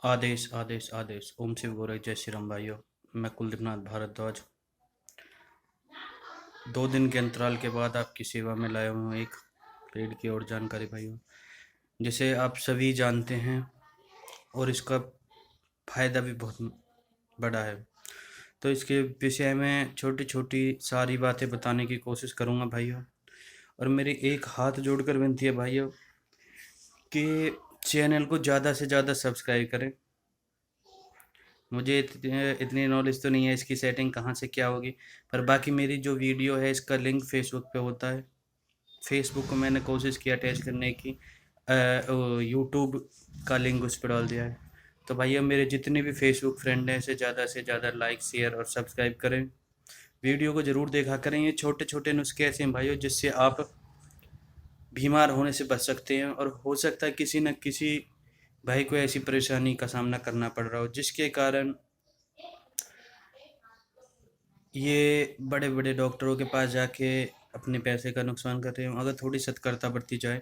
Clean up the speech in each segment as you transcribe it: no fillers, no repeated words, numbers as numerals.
आदेश आदेश आदेश। ओम शिव गौरव, जय श्री राम भाइयों। मैं कुलदीप नाथ भारद्वाज 2 दिन के अंतराल के बाद आपकी सेवा में लाया हूँ एक पेड़ की और जानकारी भाइयों, जिसे आप सभी जानते हैं और इसका फायदा भी बहुत बड़ा है। तो इसके विषय में छोटी छोटी सारी बातें बताने की कोशिश करूँगा भाइयों। और मेरी एक हाथ जोड़कर विनती है भाइयों कि चैनल को ज़्यादा से ज़्यादा सब्सक्राइब करें। मुझे इतनी नॉलेज तो नहीं है इसकी सेटिंग कहाँ से क्या होगी, पर बाकी मेरी जो वीडियो है इसका लिंक फेसबुक पे होता है। फेसबुक को मैंने कोशिश की अटैच करने की, यूट्यूब का लिंक उस पर डाल दिया है। तो भैया मेरे जितने भी फेसबुक फ्रेंड हैं इसे ज़्यादा से ज़्यादा लाइक शेयर और सब्सक्राइब करें। वीडियो को ज़रूर देखा करें। ये छोटे छोटे नुस्खे ऐसे हैं भाइयों जिससे आप बीमार होने से बच सकते हैं, और हो सकता है किसी न किसी भाई को ऐसी परेशानी का सामना करना पड़ रहा हो जिसके कारण ये बड़े बड़े डॉक्टरों के पास जाके अपने पैसे का नुकसान कर रहे हो। अगर थोड़ी सतर्कता बरती जाए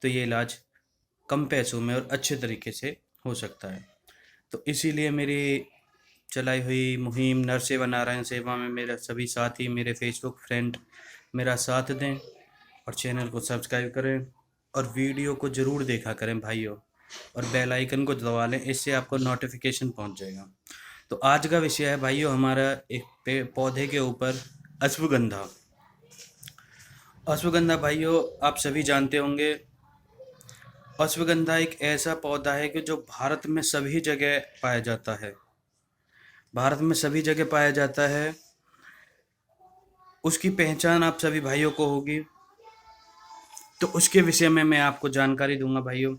तो ये इलाज कम पैसों में और अच्छे तरीके से हो सकता है। तो इसीलिए मेरी चलाई हुई मुहिम नर सेवा नारायण सेवा में मेरा सभी साथी, मेरे फेसबुक फ्रेंड मेरा साथ दें और चैनल को सब्सक्राइब करें और वीडियो को ज़रूर देखा करें भाइयों, और बेल आइकन को दबा लें, इससे आपको नोटिफिकेशन पहुंच जाएगा। तो आज का विषय है भाइयों हमारा एक पौधे के ऊपर, अश्वगंधा। अश्वगंधा भाइयों आप सभी जानते होंगे, अश्वगंधा एक ऐसा पौधा है कि जो भारत में सभी जगह पाया जाता है। भारत में सभी जगह पाया जाता है। उसकी पहचान आप सभी भाइयों को होगी, तो उसके विषय में मैं आपको जानकारी दूंगा भाइयों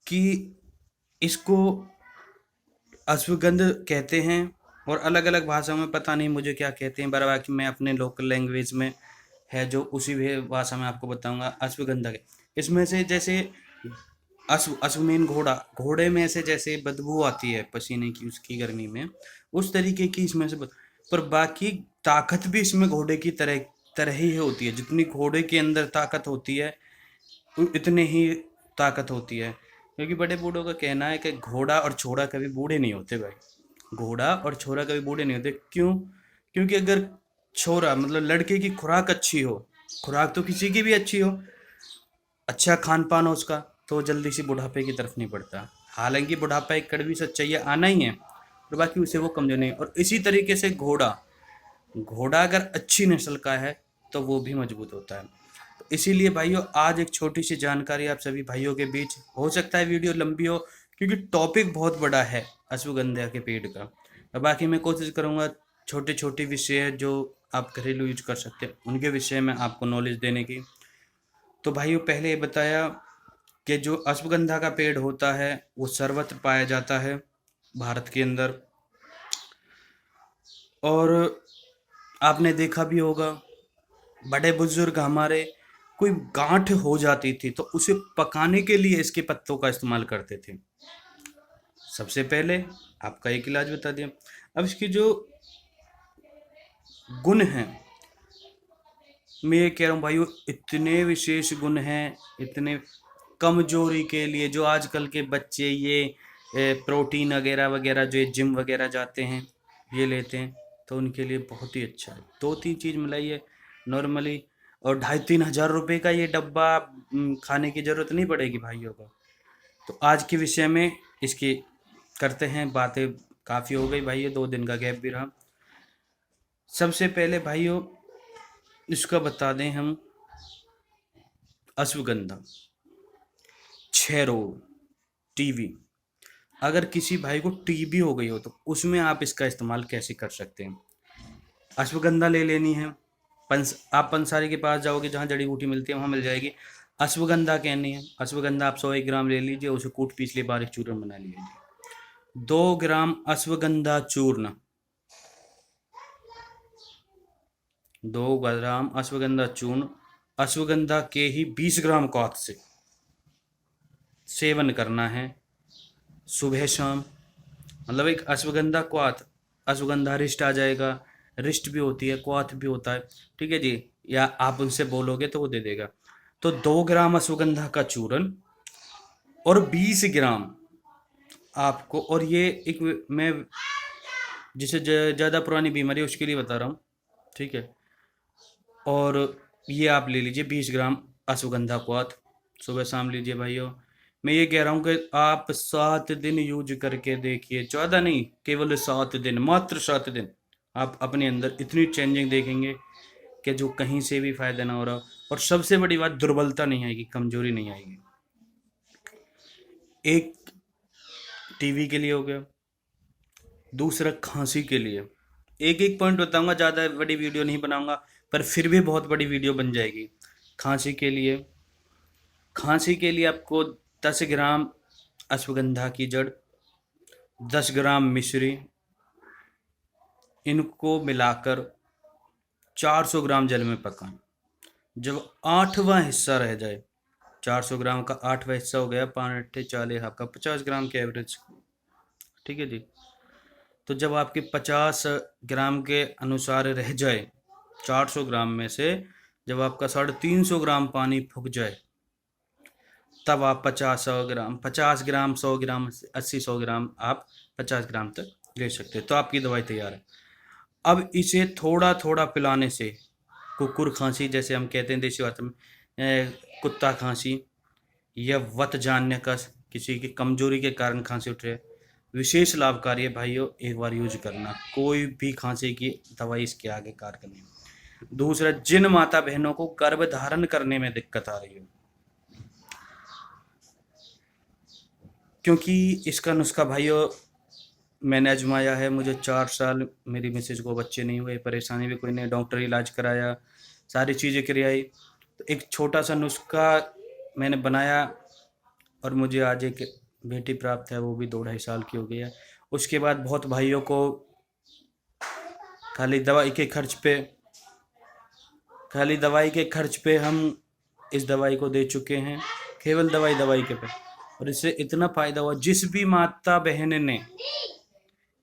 कि इसको अश्वगंध कहते हैं, और अलग अलग भाषाओं में पता नहीं मुझे क्या कहते हैं, बराबर कि मैं अपने लोकल लैंग्वेज में है जो उसी भाषा में आपको बताऊंगा। अश्वगंधा के इसमें से जैसे अश्व मीन घोड़ा, घोड़े में से जैसे बदबू आती है पसीने की उसकी गर्मी में, उस तरीके की इसमें से पर बाकी ताकत भी इसमें घोड़े की तरह तरह ही होती है। जितनी घोड़े के अंदर ताकत होती है इतने ही ताकत होती है, क्योंकि बड़े बूढ़ों का कहना है कि घोड़ा और छोड़ा कभी बूढ़े नहीं होते भाई। घोड़ा और छोरा कभी बूढ़े नहीं होते। क्यों? क्योंकि अगर छोरा मतलब लड़के की खुराक अच्छी हो, खुराक तो किसी की भी अच्छी हो, अच्छा खान पान हो उसका, तो जल्दी से बुढ़ापे की तरफ नहीं बढ़ता। हालांकि बुढ़ापा एक कड़वी सच्चाई आना ही है, और बाकी उसे वो कमजोर नहीं। और इसी तरीके से घोड़ा, घोड़ा अगर अच्छी नस्ल का है तो वो भी मजबूत होता है। तो इसीलिए भाइयों आज एक छोटी सी जानकारी आप सभी भाइयों के बीच, हो सकता है वीडियो लंबी हो क्योंकि टॉपिक बहुत बड़ा है अश्वगंधा के पेड़ का। और बाकी मैं कोशिश करूंगा छोटे छोटे विषय जो आप घरेलू यूज कर सकते हैं उनके विषय में आपको नॉलेज देने की। तो भाइयों पहले ये बताया कि जो अश्वगंधा का पेड़ होता है वो सर्वत्र पाया जाता है भारत के अंदर। और आपने देखा भी होगा बड़े बुजुर्ग हमारे, कोई गांठ हो जाती थी तो उसे पकाने के लिए इसके पत्तों का इस्तेमाल करते थे। सबसे पहले आपका एक इलाज बता दिया। अब इसकी जो गुण हैं, मैं ये कह रहा हूँ भाइयों इतने विशेष गुण हैं, इतने कमजोरी के लिए जो आजकल के बच्चे ये प्रोटीन वगैरह वगैरह जो जिम वगैरह जाते हैं ये लेते हैं, तो उनके लिए बहुत ही अच्छा है। 2-3 चीज़ मिलाइए नॉर्मली, और 2,500-3,000 रुपये का ये डब्बा खाने की ज़रूरत नहीं पड़ेगी भाइयों को। तो आज के विषय में इसकी करते हैं बातें। काफ़ी हो गई भाइयों, 2 दिन का गैप भी रहा। सबसे पहले भाइयों इसका बता दें हम, अश्वगंधा 6 रोग, टीबी, अगर किसी भाई को टीबी हो गई हो तो उसमें आप इसका इस्तेमाल कैसे कर सकते हैं। अश्वगंधा ले लेनी है, आप पंसारी के पास जाओगे जहाँ जड़ी बूटी मिलती है वहाँ मिल जाएगी। अश्वगंधा कहनी है, अश्वगंधा आप 100 ग्राम ले लीजिए, उसे कूट पीस लिए बारीक चूर्ण बना लीजिए। 2 ग्राम अश्वगंधा चूर्ण, 2 ग्राम अश्वगंधा चूर्ण अश्वगंधा के ही 20 ग्राम को हाथ से सेवन करना है सुबह शाम। मतलब एक अश्वगंधा क्वाथ, अश्वगंधा रिष्ट आ जाएगा, रिष्ट भी होती है क्वाथ भी होता है, ठीक है जी, या आप उनसे बोलोगे तो वो दे देगा। तो 2 ग्राम अश्वगंधा का चूर्ण और 20 ग्राम आपको, और ये एक मैं जिसे ज़्यादा पुरानी बीमारी है उसके लिए बता रहा हूँ, ठीक है। और ये आप ले लीजिए 20 ग्राम अश्वगंधा क्वाथ, सुबह शाम लीजिए भाइयों। मैं ये कह रहा हूँ कि आप 7 दिन यूज करके देखिए, 14 नहीं, केवल 7 दिन, मात्र 7 दिन, आप अपने अंदर इतनी चेंजिंग देखेंगे कि जो कहीं से भी फायदा ना हो रहा। और सबसे बड़ी बात, दुर्बलता नहीं आएगी, कमजोरी नहीं आएगी। एक टीवी के लिए हो गया, दूसरा खांसी के लिए। एक एक पॉइंट बताऊंगा, ज़्यादा बड़ी वीडियो नहीं बनाऊंगा, पर फिर भी बहुत बड़ी वीडियो बन जाएगी। खांसी के लिए, खांसी के लिए आपको 10 ग्राम अश्वगंधा की जड़, 10 ग्राम मिश्री, इनको मिलाकर 400 ग्राम जल में पकाएं। जब 8वां हिस्सा रह जाए, 400 ग्राम का 8वां हिस्सा हो गया, 5 अट्ठे 40, आपका 50 ग्राम के एवरेज, ठीक है जी। तो जब आपके 50 ग्राम के अनुसार रह जाए 400 ग्राम में से, जब आपका 350 ग्राम पानी फूक जाए, तब आप 50 ग्राम 100 ग्राम 80 100 ग्राम आप 50 ग्राम तक ले सकते हैं। तो आपकी दवाई तैयार है। अब इसे थोड़ा थोड़ा पिलाने से, कुकुर खांसी जैसे हम कहते हैं देसी भाषा में, कुत्ता खांसी या वत जानने का, किसी की कमजोरी के कारण खांसी उठ रही है, विशेष लाभकारी है भाइयों, एक बार यूज करना। कोई भी खांसी की दवाई इसके आगे कार करनी है। दूसरा, जिन माता बहनों को गर्भ धारण करने में दिक्कत आ रही है, क्योंकि इसका नुस्खा भाइयों मैंने आजमाया है, मुझे 4 साल, मेरी मिसेज को बच्चे नहीं हुए, परेशानी भी कोई नहीं, डॉक्टर इलाज कराया, सारी चीज़ें कराई, तो एक छोटा सा नुस्खा मैंने बनाया और मुझे आज एक बेटी प्राप्त है, वो भी 2 ढाई साल की हो गई है। उसके बाद बहुत भाइयों को खाली दवाई के खर्च पे हम इस दवाई को दे चुके हैं, केवल दवाई के पे, और इससे इतना फायदा हुआ। जिस भी माता बहन ने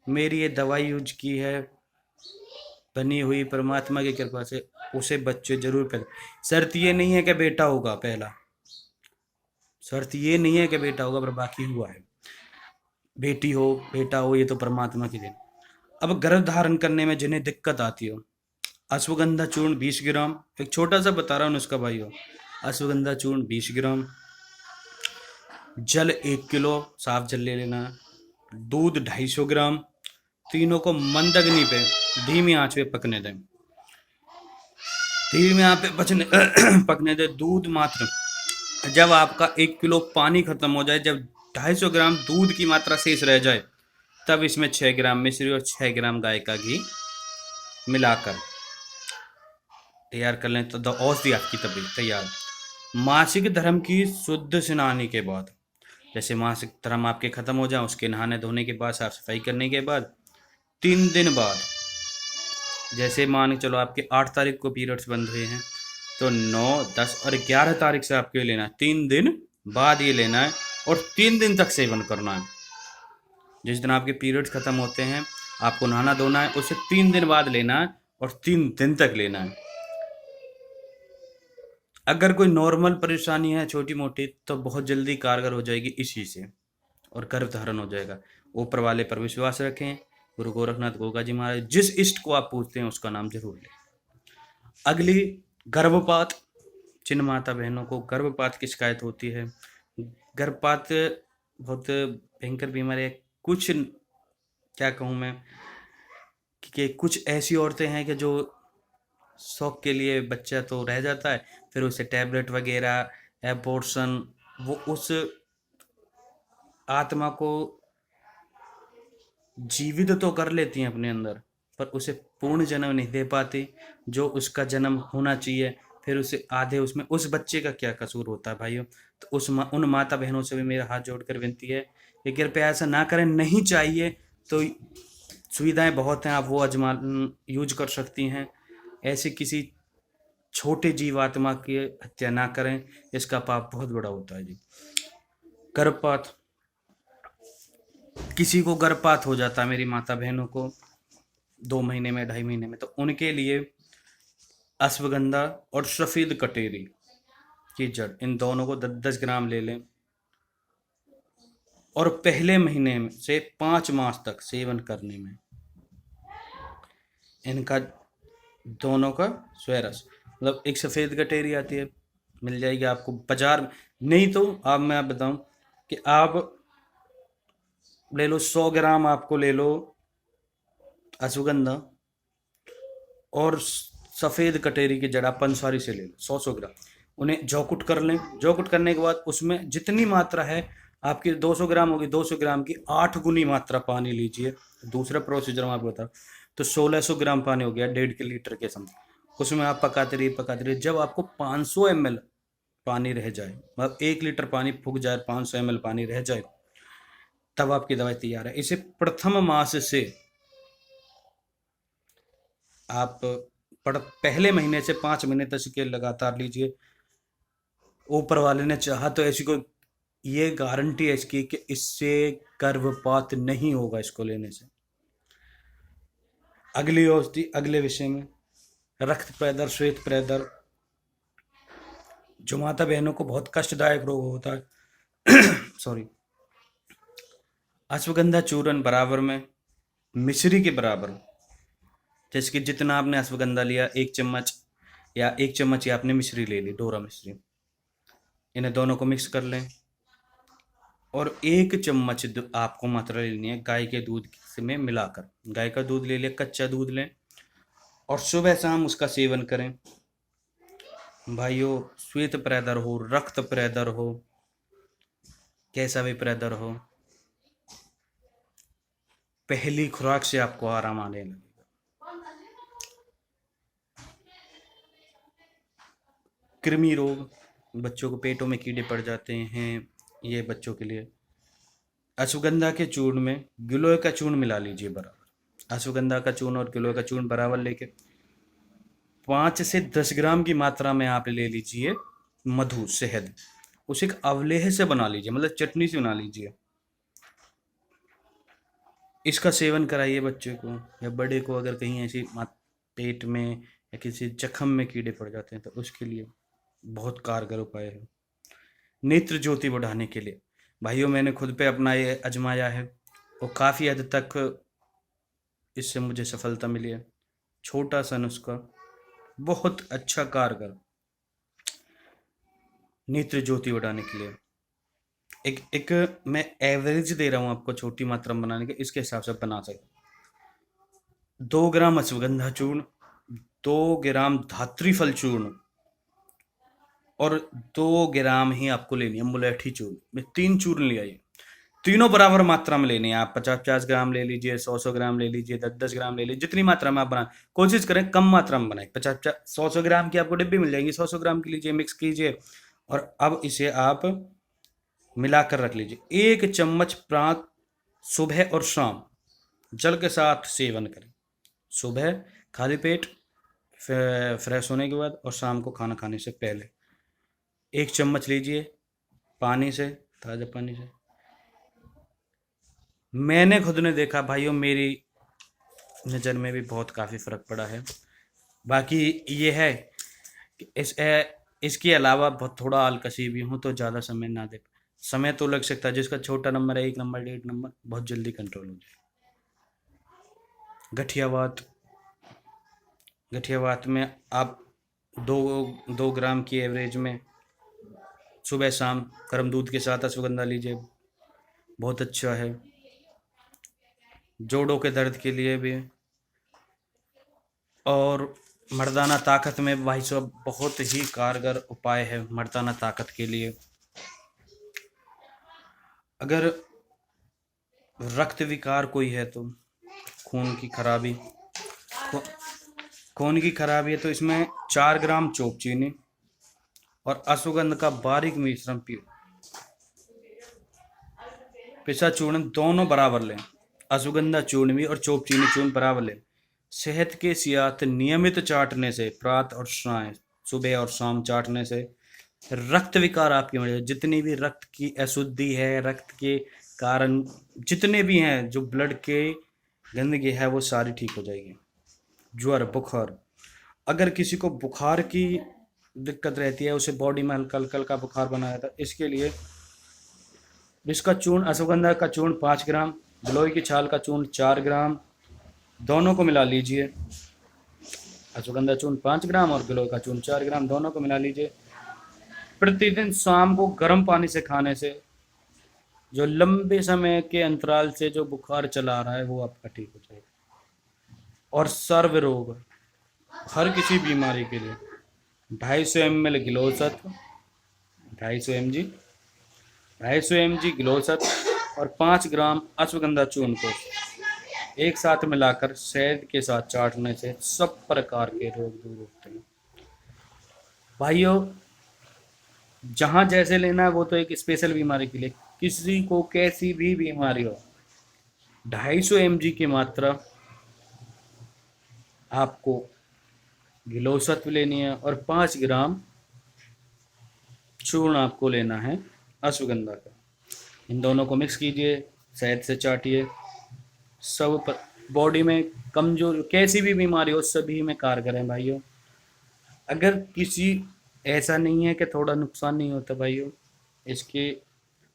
मेरी ये दवाई यूज की है, बनी हुई परमात्मा की कृपा से, उसे बच्चे जरूर पैदा। शर्त ये नहीं है कि बेटा होगा, पहला शर्त ये नहीं है कि बेटा होगा, पर बाकी हुआ है। बेटी हो बेटा हो, ये तो परमात्मा की देन। अब गर्भ धारण करने में जिन्हें दिक्कत आती हो, अश्वगंधा चूर्ण 20 ग्राम, एक छोटा सा बता रहा हूँ उसका भाइयों, अश्वगंधा चूर्ण 20 ग्राम, जल 1 किलो, साफ जल ले लेना, दूध 250 ग्राम, तीनों को मंद अग्नि पे धीमी आंच पे पकने दें, धीमी आंच पे पकने दें। दूध मात्र, जब आपका 1 किलो पानी खत्म हो जाए, जब 250 ग्राम दूध की मात्रा शेष रह जाए, तब इसमें 6 ग्राम मिश्री और 6 ग्राम गाय का घी मिलाकर तैयार कर लें, तो औषधि आपकी तभी तैयार। मासिक धर्म की शुद्ध स्नानी के बाद, जैसे मासिक धर्म आपके खत्म हो जाए, उसके नहाने धोने के बाद, साफ सफाई करने के बाद, 3 दिन बाद, जैसे मान के चलो आपके 8 तारीख को पीरियड्स बंद हुए हैं, तो 9, 10 और 11 तारीख से आपको ये लेना है, 3 दिन बाद ये लेना है, और 3 दिन तक सेवन करना है। जिस दिन आपके पीरियड्स खत्म होते हैं, आपको नहाना धोना है, उससे 3 दिन बाद लेना है और 3 दिन तक लेना है। अगर कोई नॉर्मल परेशानी है छोटी मोटी, तो बहुत जल्दी कारगर हो जाएगी इसी से, और गर्भ धारण हो जाएगा। ऊपर वाले पर विश्वास रखें, गुरु गोरखनाथ गोगा जी महाराज, जिस इष्ट को आप पूछते हैं उसका नाम जरूर लें। अगली, गर्भपात। जिन माता बहनों को गर्भपात की शिकायत होती है, गर्भपात बहुत भयंकर बीमारी है। कुछ, क्या कहूँ मैं, कि कुछ ऐसी औरतें हैं कि जो शौक के लिए बच्चा तो रह जाता है, फिर उसे टैबलेट वगैरह, एबॉर्शन, वो उस आत्मा को जीवित तो कर लेती हैं अपने अंदर, पर उसे पूर्ण जन्म नहीं दे पाती जो उसका जन्म होना चाहिए। फिर उसे आधे, उसमें उस बच्चे का क्या कसूर होता है भाइयों। तो उन माता बहनों से भी मेरा हाथ जोड़कर विनती है कि कृपया ऐसा ना करें। नहीं चाहिए तो सुविधाएं बहुत हैं, आप वो यूज कर सकती हैं। ऐसे किसी छोटे जीवात्मा की हत्या ना करें, इसका पाप बहुत बड़ा होता है जी। गर्भपात, किसी को गर्भपात हो जाता है, मेरी माता बहनों को 2 महीने में, 2.5 महीने में, तो उनके लिए अश्वगंधा और सफ़ेद कटेरी की जड़, इन दोनों को 10-10 ग्राम ले लें, और पहले महीने में से 5 मास तक सेवन करने में इनका दोनों का स्वरस, मतलब एक सफ़ेद गटेरी आती है, मिल जाएगी आपको बाजार में। नहीं तो आप, मैं आप बताऊं कि आप ले लो 100 ग्राम, आपको ले लो अश्वगंधा, और सफ़ेद कटेरी की जड़ आप पंसारी से ले लो 100 ग्राम। उन्हें जौकुट कर लें। जौकुट करने के बाद उसमें जितनी मात्रा है आपकी 200 ग्राम होगी, 200 ग्राम की 8 गुनी मात्रा पानी लीजिए। दूसरा प्रोसीजर मैं आपको बताऊँ तो 1600 ग्राम पानी हो गया, 1.5 लीटर के समथिंग। उसमें आप पकाते रहिए जब आपको 500 ml पानी रह जाए, मतलब 1 लीटर पानी फूक जाए, 500 ml पानी रह जाए, तब आपकी दवाई तैयार है। इसे प्रथम मास से आप पहले महीने से 5 महीने तक के लगातार लीजिए। ऊपर वाले ने चाहा तो ऐसी कोई ये गारंटी है इसकी कि इससे गर्भपात नहीं होगा इसको लेने से। अगली औषधि, अगले विषय में, रक्त प्रेदर, श्वेत प्रेदर, जो माता बहनों को बहुत कष्टदायक रोग होता है सॉरी, अश्वगंधा चूर्ण बराबर में मिश्री के बराबर, जैसे कि जितना आपने अश्वगंधा लिया 1 चम्मच या 1 चम्मच या आपने मिश्री ले ली, डोरा मिश्री, इन्हें दोनों को मिक्स कर लें। और 1 चम्मच आपको मात्रा लेनी है गाय के दूध में मिलाकर। गाय का दूध ले लिया, कच्चा दूध लें और सुबह शाम उसका सेवन करें। भाइयों, श्वेत प्रेदर हो, रक्त प्रेदर हो, कैसा भी प्रेदर हो, पहली खुराक से आपको आराम आने लगेगा। कृमि रोग, बच्चों को पेटों में कीड़े पड़ जाते हैं, ये बच्चों के लिए अश्वगंधा के चूर्ण में गिलोय का चूर्ण मिला लीजिए बराबर। अश्वगंधा का चूर्ण और गिलोय का चूर्ण बराबर लेके 5 से 10 ग्राम की मात्रा में आप ले लीजिए मधु, शहद, उसे एक अवलेह से बना लीजिए, मतलब चटनी से बना लीजिए। इसका सेवन कराइए बच्चे को या बड़े को, अगर कहीं ऐसी पेट में या किसी जख्म में कीड़े पड़ जाते हैं तो उसके लिए बहुत कारगर उपाय है। नेत्र ज्योति बढ़ाने के लिए भाइयों, मैंने खुद पे अपना ये आजमाया है और काफ़ी हद तक इससे मुझे सफलता मिली है। छोटा सा नुस्खा, बहुत अच्छा कारगर नेत्र ज्योति बढ़ाने के लिए। एक मैं एवरेज दे रहा हूँ आपको छोटी मात्रा में बनाने के, इसके हिसाब से बना सकते। 2 ग्राम अश्वगंधा चूर्ण, 2 ग्राम धात्री फल चूर्ण और 2 ग्राम ही आपको लेनी है मुलेठी चूर्ण। मैं 3 चूर्ण ले आइए, तीनों बराबर मात्रा में लेनी है। आप 50-50 ग्राम ले लीजिए, 100-100 ग्राम ले लीजिए, 10-10 ग्राम ले लीजिए, जितनी मात्रा में आप बनाए कोशिश करें कम मात्रा में बनाए। 50-100 ग्राम की आपको डिब्बी मिल जाएंगी, 100 ग्राम की लीजिए, मिक्स कीजिए और अब इसे आप मिलाकर रख लीजिए। 1 चम्मच प्रातः, सुबह और शाम जल के साथ सेवन करें। सुबह खाली पेट फ्रेश होने के बाद और शाम को खाना खाने से पहले 1 चम्मच लीजिए पानी से, ताज़ा पानी से। मैंने खुद ने देखा भाइयों, मेरी नज़र में भी बहुत काफ़ी फ़र्क पड़ा है। बाकी ये है कि इसके अलावा बहुत थोड़ा आलकसी भी हूँ तो ज़्यादा समय ना दे, समय तो लग सकता है। जिसका छोटा नंबर है, 1 नंबर 1.5 नंबर, बहुत जल्दी कंट्रोल हो जाए। गठियावात में आप 2 ग्राम की एवरेज में सुबह शाम गर्म दूध के साथ अश्वगंधा लीजिए, बहुत अच्छा है। जोड़ों के दर्द के लिए भी और मर्दाना ताकत में भाई साहब बहुत ही कारगर उपाय है मर्दाना ताकत के लिए। अगर रक्त विकार कोई है तो खून की खराबी है तो इसमें 4 ग्राम चोप चीनी और अश्वगंधा का बारीक मिश्रण पिसा चूर्ण दोनों बराबर लें। अश्वगंधा चूर्ण भी और चोप चीनी चूर्ण बराबर लें। सेहत के सियात नियमित चाटने से, प्रातः और शाम, सुबह और शाम चाटने से रक्त विकार आपकी वजह, जितनी भी रक्त की अशुद्धि है, रक्त के कारण जितने भी हैं, जो ब्लड के गंदगी है, वो सारी ठीक हो जाएगी। ज्वर, बुखार, अगर किसी को बुखार की दिक्कत रहती है, उसे बॉडी में हल्का हल्का बुखार बनाया था, इसके लिए इसका चूर्ण, अश्वगंधा का चूर्ण 5 ग्राम, गिलोय की छाल का चूर्ण 4 ग्राम, दोनों को मिला लीजिए। अश्वगंधा चूर्ण 5 ग्राम और गिलोय का चूर्ण 4 ग्राम, दोनों को मिला लीजिए। प्रतिदिन शाम को गर्म पानी से खाने से जो लंबे समय के अंतराल से जो बुखार चला आ रहा है वो आपका ठीक हो जाएगा। और सर्व रोग, हर किसी बीमारी के लिए 250 ml गिलोय सत्व, 250 mg 250 mg गिलोय सत्व और 5 ग्राम अश्वगंधा चूर्ण को एक साथ मिलाकर शहद के साथ चाटने से सब प्रकार के रोग दूर होते हैं। भाइयों, जहाँ जैसे लेना है वो तो एक स्पेशल बीमारी के लिए, किसी को कैसी भी बीमारी हो 250 mg की मात्रा आपको गिलोय सत्व लेनी है और 5 ग्राम चूर्ण आपको लेना है अश्वगंधा का। इन दोनों को मिक्स कीजिए, शहद से चाटिए। सब बॉडी में कमजोर कैसी भी बीमारी हो सभी में कारगर है भाइयों। अगर किसी ऐसा नहीं है कि थोड़ा नुकसान नहीं होता भाइयों इसके,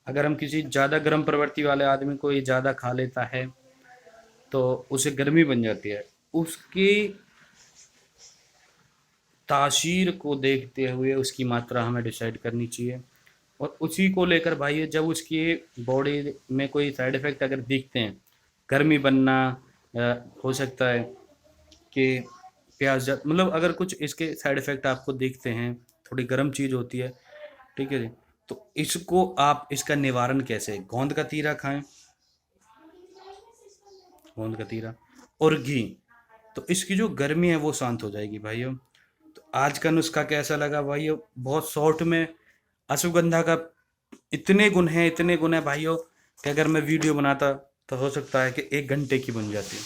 अगर हम किसी ज़्यादा गर्म प्रवृत्ति वाले आदमी को ये ज़्यादा खा लेता है तो उसे गर्मी बन जाती है। उसकी तासीर को देखते हुए उसकी मात्रा हमें डिसाइड करनी चाहिए और उसी को लेकर भाई जब उसकी बॉडी में कोई साइड इफ़ेक्ट अगर दिखते हैं, गर्मी बनना, हो सकता है कि प्यास मतलब अगर कुछ इसके साइड इफ़ेक्ट आपको दिखते हैं, थोड़ी गर्म चीज़ होती है, ठीक है जी, तो इसको आप इसका निवारण कैसे, गोंद का तीरा खाएं, गोंद का तीरा और घी, तो इसकी जो गर्मी है वो शांत हो जाएगी भाइयों। तो आज का नुस्खा कैसा लगा भाइयों? बहुत शॉर्ट में, अश्वगंधा का इतने गुण है भाइयों कि अगर मैं वीडियो बनाता तो हो सकता है कि 1 घंटे की बन जाती,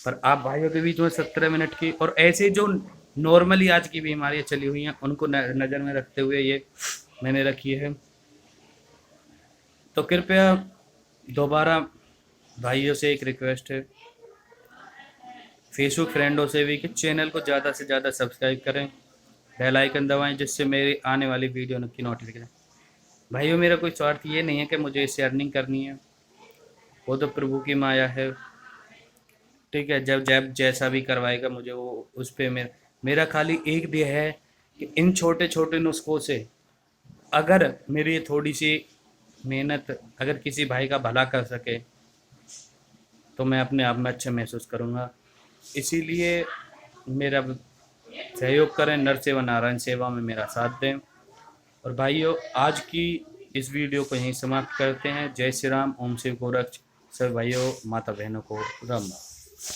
पर आप भाइयों के बीच में 17 मिनट की, और ऐसे जो नॉर्मली आज की बीमारियां चली हुई हैं उनको नज़र में रखते हुए ये मैंने रखी है। तो कृपया दोबारा भाइयों से एक रिक्वेस्ट है, फेसबुक फ्रेंडों से भी, कि चैनल को ज़्यादा से ज़्यादा सब्सक्राइब करें, बेल आइकन दबाएं जिससे मेरी आने वाली वीडियो की नोटिफिकेशन। भाइयों, मेरा कोई स्वार्थ ये नहीं है कि मुझे इससे अर्निंग करनी है, वो तो प्रभु की माया है, ठीक है। जब जब जैसा भी करवाएगा मुझे वो उस पर मेरा खाली एक ध्येय है कि इन छोटे छोटे नुस्खों से अगर मेरी थोड़ी सी मेहनत अगर किसी भाई का भला कर सके तो मैं अपने आप में अच्छा महसूस करूँगा। इसीलिए मेरा सहयोग करें, नर सेवा नारायण सेवा में मेरा साथ दें। और भाइयों, आज की इस वीडियो को यहीं समाप्त करते हैं। जय श्री राम, ओम शिव गोरक्ष। सभी भाइयों माता बहनों को राम राम।